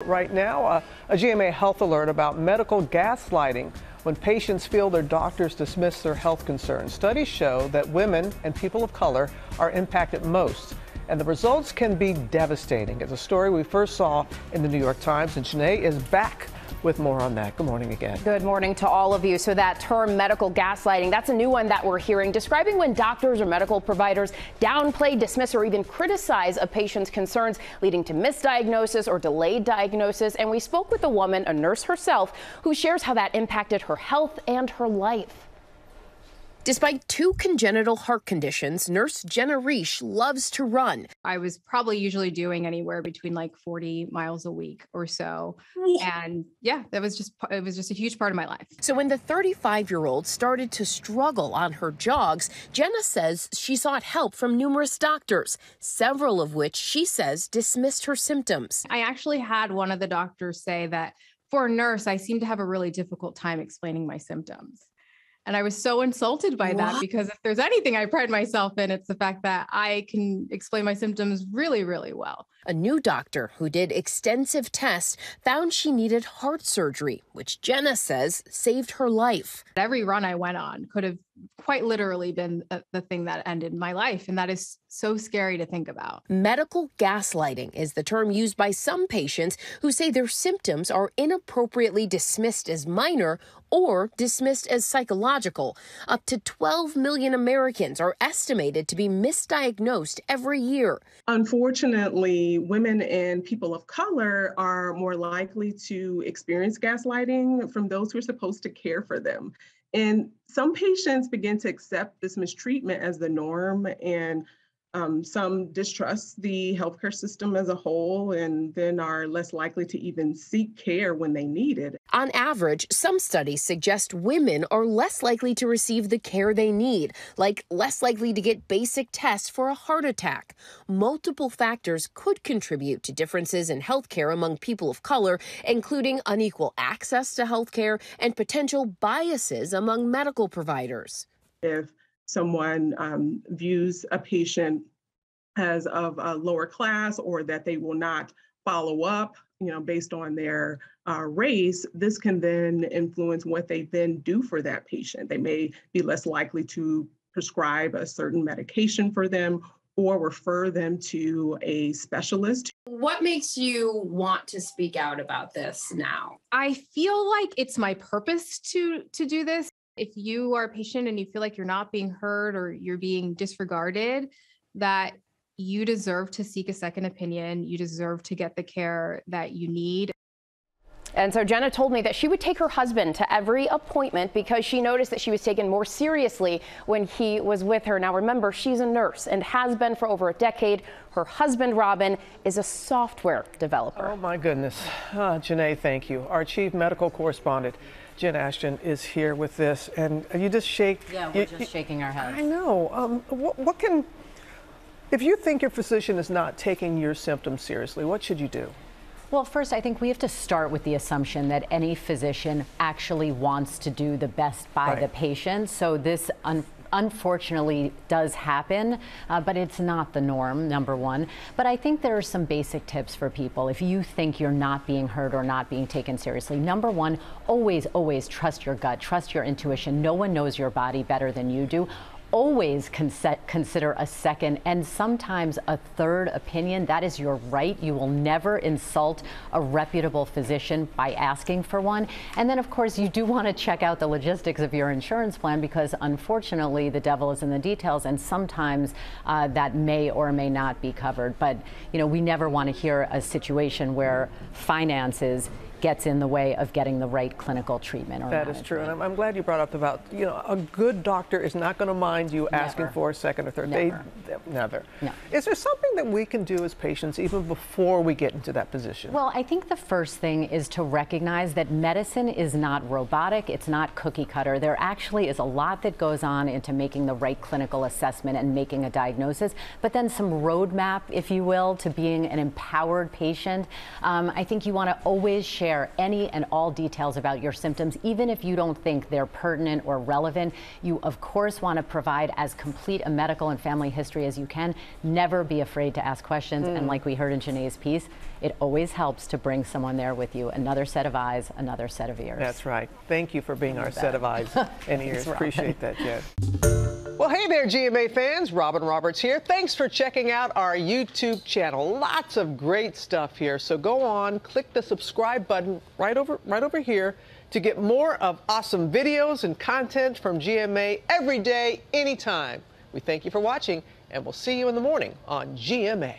Right now, a GMA health alert about medical gaslighting when patients feel their doctors dismiss their health concerns. Studies show that women and people of color are impacted most, and the results can be devastating. It's a story we first saw in the New York Times, and Janae is back with more on that. Good morning again. Good morning to all of you. So that term medical gaslighting, that's a new one that we're hearing, describing when doctors or medical providers downplay, dismiss, or even criticize a patient's concerns, leading to misdiagnosis or delayed diagnosis. And we spoke with a woman, a nurse herself, who shares how that impacted her health and her life. Despite 2 congenital heart conditions, Nurse Jenna Reish loves to run. I was probably usually doing anywhere between like 40 miles a week or so. And yeah, it was just a huge part of my life. So when the 35-year-old started to struggle on her jogs, Jenna says she sought help from numerous doctors, several of which she says dismissed her symptoms. I actually had one of the doctors say that for a nurse, I seem to have a really difficult time explaining my symptoms. And I was so insulted by that, because if there's anything I pride myself in, it's the fact that I can explain my symptoms really, really well. A new doctor who did extensive tests found she needed heart surgery, which Jenna says saved her life. Every run I went on could have quite literally been the thing that ended my life. And that is so scary to think about. Medical gaslighting is the term used by some patients who say their symptoms are inappropriately dismissed as minor or dismissed as psychological. Up to 12 million Americans are estimated to be misdiagnosed every year. Unfortunately, women and people of color are more likely to experience gaslighting from those who are supposed to care for them. And some patients begin to accept this mistreatment as the norm, and some distrust the healthcare system as a whole, and then are less likely to even seek care when they need it. On average, some studies suggest women are less likely to receive the care they need, like less likely to get basic tests for a heart attack. Multiple factors could contribute to differences in healthcare among people of color, including unequal access to healthcare and potential biases among medical providers. If someone views a patient as of a lower class, or that they will not follow up, based on their race, this can then influence what they then do for that patient. They may be less likely to prescribe a certain medication for them or refer them to a specialist. What makes you want to speak out about this now? I feel like it's my purpose to do this. If you are a patient and you feel like you're not being heard or you're being disregarded, that you deserve to seek a second opinion. You deserve to get the care that you need. And so Jenna told me that she would take her husband to every appointment because she noticed that she was taken more seriously when he was with her. Now, remember, she's a nurse and has been for over a decade. Her husband, Robin, is a software developer. Oh, my goodness. Janae, thank you. Our chief medical correspondent, Jen Ashton, is here with this. And you just shake. Yeah, we're just shaking our heads. I know. If you think your physician is not taking your symptoms seriously, what should you do? Well, first, I think we have to start with the assumption that any physician actually wants to do the best by the patient. So this unfortunately does happen, but it's not the norm, number one. But I think there are some basic tips for people. If you think you're not being heard or not being taken seriously, number one, always trust your gut, trust your intuition. No one knows your body better than you do. Always consider a second and sometimes a third opinion. That is your right. You will never insult a reputable physician by asking for one. And then, of course, you do want to check out the logistics of your insurance plan, because unfortunately the devil is in the details, and sometimes that may or may not be covered. But, we never want to hear a situation where finances gets in the way of getting the right clinical treatment or That is true. And I'm glad you brought up about, a good doctor is not going to mind you asking for a second or third. Never. No. Is there something that we can do as patients even before we get into that position? Well, I think the first thing is to recognize that medicine is not robotic. It's not cookie cutter. There actually is a lot that goes on into making the right clinical assessment and making a diagnosis, but then some roadmap, if you will, to being an empowered patient. I think you want to always share share any and all details about your symptoms, even if you don't think they're pertinent or relevant. You, of course, want to provide as complete a medical and family history as you can. Never be afraid to ask questions. And like we heard in Janae's piece, it always helps to bring someone there with you, another set of eyes, another set of ears. That's right. Thank you for being our set of eyes and ears. Thanks, appreciate that, Jen. Well, hey there, GMA fans. Robin Roberts here. Thanks for checking out our YouTube channel. Lots of great stuff here. So go on, click the subscribe button right over here to get more of awesome videos and content from GMA every day, anytime. We thank you for watching, and we'll see you in the morning on GMA.